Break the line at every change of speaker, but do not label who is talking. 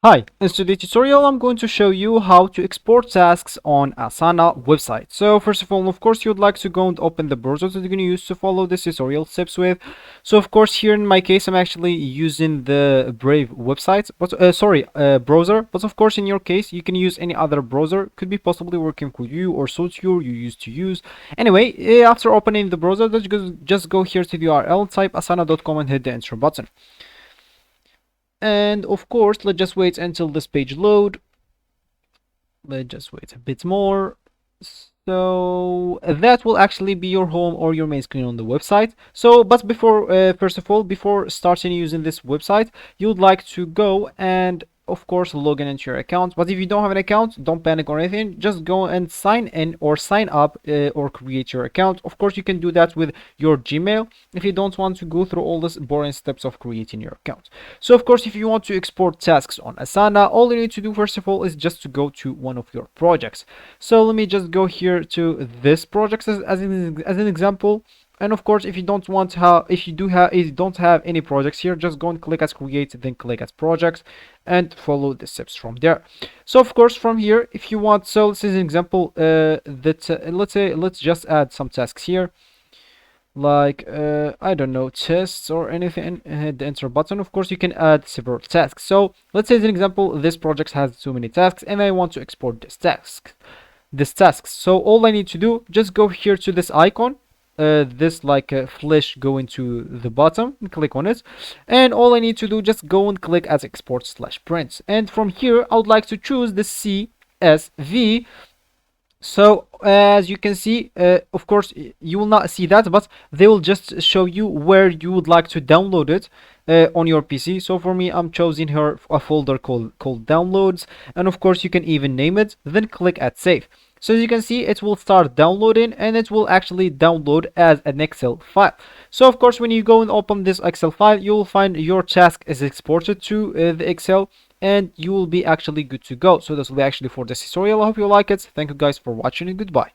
Hi, in today's tutorial I'm going to show you how to export tasks on Asana website. So first of all, of course, you'd like to go and open the browser that you're going to use to follow this tutorial steps with. So of course, here in my case, I'm actually using the Brave website, but browser. But of course, in your case, you can use any other browser. Could be possibly working for you or suits you used to use. Anyway, after opening the browser, just go here to the URL, type asana.com and hit the enter button. And of course, let's just wait until this page load. Let's just wait a bit more. So that will actually be your home or your main screen on the website. So but first of all, before starting using this website, you'd like to go and of course log in into your account. But if you don't have an account, don't panic or anything, just go and sign in or sign up or create your account. Of course, you can do that with your Gmail if you don't want to go through all these boring steps of creating your account. So of course, if you want to export tasks on Asana, all you need to do first of all is just to go to one of your projects. So let me just go here to this project as an example. And of course, if you don't want to have, if you don't have any projects here, just go and click as create, then click as projects, and follow the steps from there. So of course, from here, if you want, so this is an example let's just add some tasks here, like I don't know, tests or anything. Hit the enter button. Of course, you can add several tasks. So let's say as an example, this project has too many tasks, and I want to export this tasks. So all I need to do, just go here to this icon, this like a flash going to the bottom and click on it, and all I need to do, just go and click as export/print, and from here I would like to choose the CSV. So as you can see, of course you will not see that, but they will just show you where you would like to download it on your PC. So for me, I'm choosing here a folder called downloads, and of course you can even name it, then click at save. So as you can see, it will start downloading, and it will actually download as an Excel file. So of course, when you go and open this Excel file, you will find your task is exported to the Excel, and you will be actually good to go. So this will be actually for this tutorial. I hope you like it. Thank you guys for watching, and goodbye.